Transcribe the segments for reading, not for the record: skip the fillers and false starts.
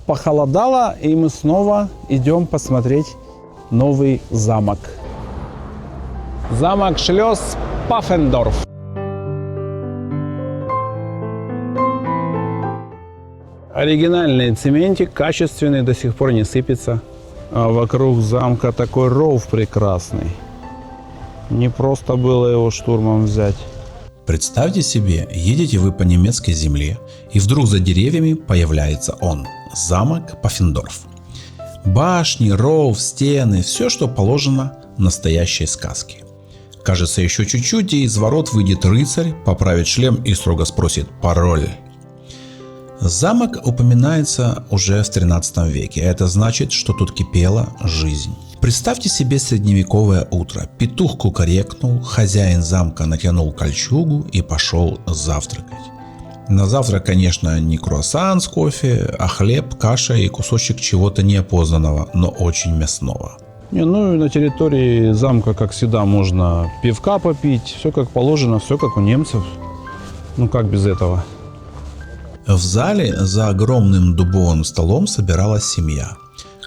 похолодало, и мы снова идем посмотреть новый замок. Замок Шлёс Паффендорф. Оригинальный цементик, качественный, до сих пор не сыпется. А вокруг замка такой ров прекрасный. Не просто было его штурмом взять. Представьте себе, едете вы по немецкой земле, и вдруг за деревьями появляется он, замок Паффендорф. Башни, ров, стены, все, что положено настоящей сказке. Кажется, еще чуть-чуть, и из ворот выйдет рыцарь, поправит шлем и строго спросит пароль. Замок упоминается уже в 13 веке. Это значит, что тут кипела жизнь. Представьте себе средневековое утро. Петух кукарекнул, хозяин замка натянул кольчугу и пошел завтракать. На завтрак, конечно, не круассан с кофе, а хлеб, каша и кусочек чего-то неопознанного, но очень мясного. Ну и на территории замка, как всегда, можно пивка попить. Все как положено, все как у немцев. Ну как без этого? В зале за огромным дубовым столом собиралась семья.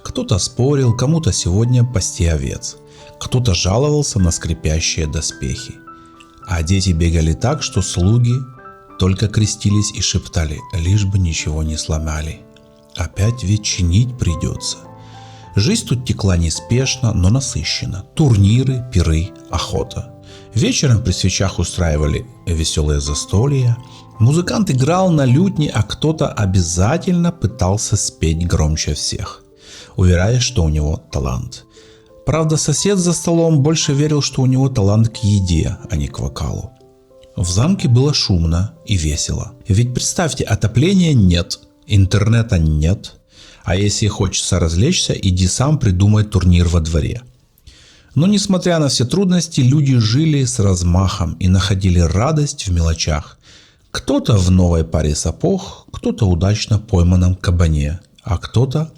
Кто-то спорил, кому-то сегодня пасти овец. Кто-то жаловался на скрипящие доспехи. А дети бегали так, что слуги только крестились и шептали, лишь бы ничего не сломали. Опять ведь чинить придется. Жизнь тут текла неспешно, но насыщенно. Турниры, пиры, охота. Вечером при свечах устраивали веселые застолья. Музыкант играл на лютне, а кто-то обязательно пытался спеть громче всех, уверяя, что у него талант. Правда, сосед за столом больше верил, что у него талант к еде, а не к вокалу. В замке было шумно и весело. Ведь представьте, отопления нет, интернета нет. А если хочется развлечься, иди сам придумай турнир во дворе. Но несмотря на все трудности, люди жили с размахом и находили радость в мелочах. Кто-то в новой паре сапог, кто-то удачно пойманном кабане, а кто-то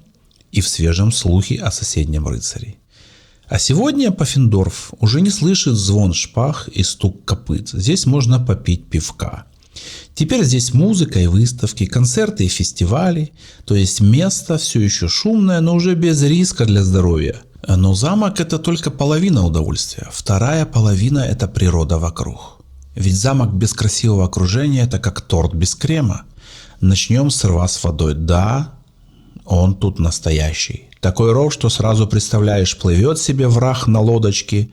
и в свежем слухе о соседнем рыцаре. А сегодня Паффендорф уже не слышит звон шпаг и стук копыт. Здесь можно попить пивка. Теперь здесь музыка и выставки, концерты и фестивали. То есть место все еще шумное, но уже без риска для здоровья. Но замок — это только половина удовольствия. Вторая половина — это природа вокруг. Ведь замок без красивого окружения — это как торт без крема. Начнем с рва с водой. Да, он тут настоящий. Такой ров, что сразу представляешь, плывет себе враг на лодочке,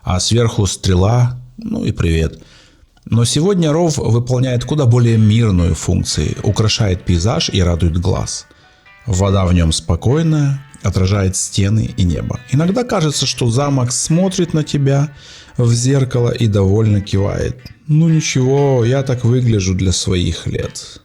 а сверху стрела, ну и привет. Но сегодня ров выполняет куда более мирную функцию, украшает пейзаж и радует глаз. Вода в нем спокойная, отражает стены и небо. Иногда кажется, что замок смотрит на тебя в зеркало и довольно кивает. Ну ничего, я так выгляжу для своих лет.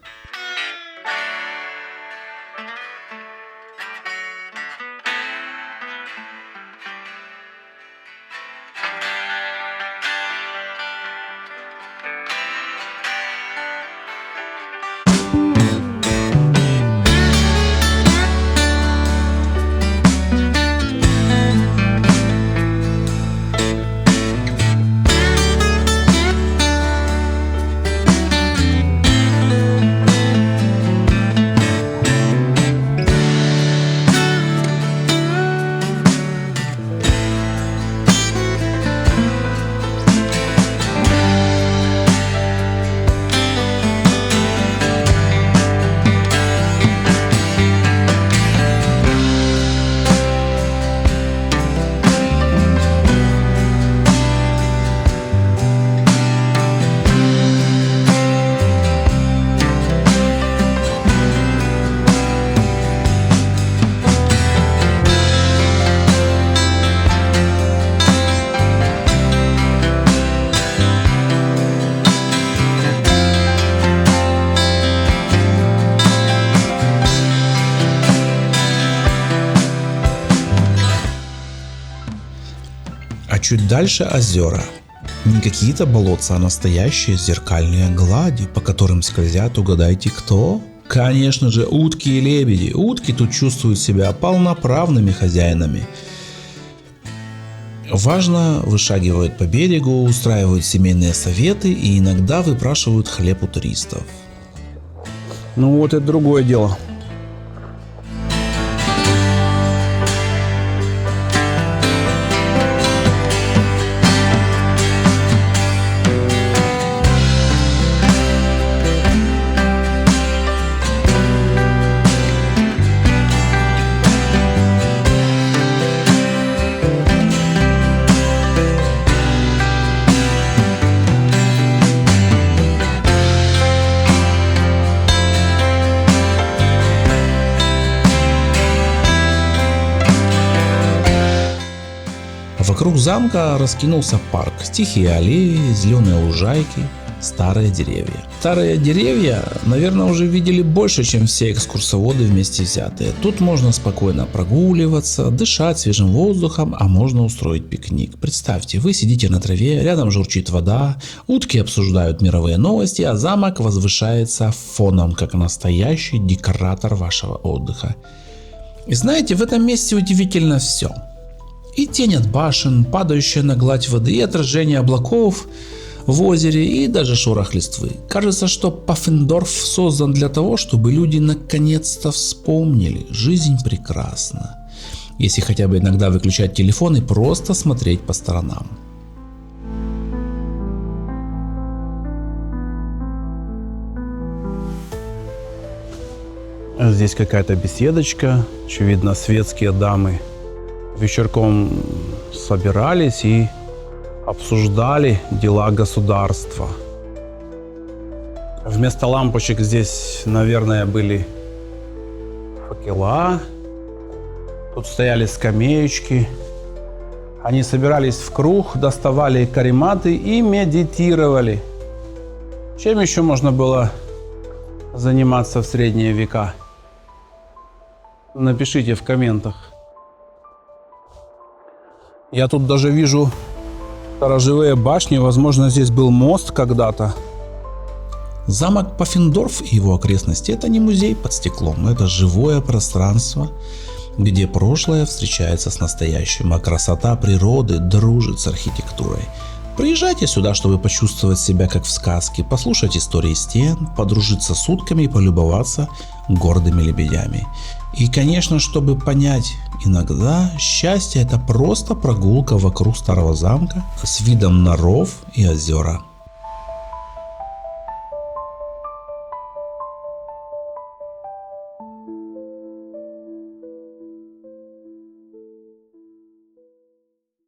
А чуть дальше озера. Не какие-то болотца, а настоящие зеркальные глади, по которым скользят, угадайте кто? Конечно же, утки и лебеди. Утки тут чувствуют себя полноправными хозяинами. Важно, вышагивают по берегу, устраивают семейные советы и иногда выпрашивают хлеб у туристов. Ну вот это другое дело. Вокруг замка раскинулся парк, тихие аллеи, зеленые лужайки, старые деревья. Старые деревья, наверное, уже видели больше, чем все экскурсоводы вместе взятые. Тут можно спокойно прогуливаться, дышать свежим воздухом, а можно устроить пикник. Представьте, вы сидите на траве, рядом журчит вода, утки обсуждают мировые новости, а замок возвышается фоном, как настоящий декоратор вашего отдыха. И знаете, в этом месте удивительно все. И тень от башен, падающая на гладь воды, и отражение облаков в озере, и даже шорох листвы. Кажется, что Паффендорф создан для того, чтобы люди наконец-то вспомнили: жизнь прекрасна, если хотя бы иногда выключать телефон и просто смотреть по сторонам. Здесь какая-то беседочка, очевидно, светские дамы вечерком собирались и обсуждали дела государства. Вместо лампочек здесь, наверное, были факела. Тут стояли скамеечки. Они собирались в круг, доставали карематы и медитировали. Чем еще можно было заниматься в средние века? Напишите в комментах. Я тут даже вижу сторожевые башни, возможно, здесь был мост когда-то. Замок Паффендорф и его окрестности — это не музей под стеклом, это живое пространство, где прошлое встречается с настоящим, а красота природы дружит с архитектурой. Приезжайте сюда, чтобы почувствовать себя как в сказке, послушать истории стен, подружиться с утками и полюбоваться гордыми лебедями. И, конечно, чтобы понять, иногда счастье — это просто прогулка вокруг старого замка с видом на ров и озера.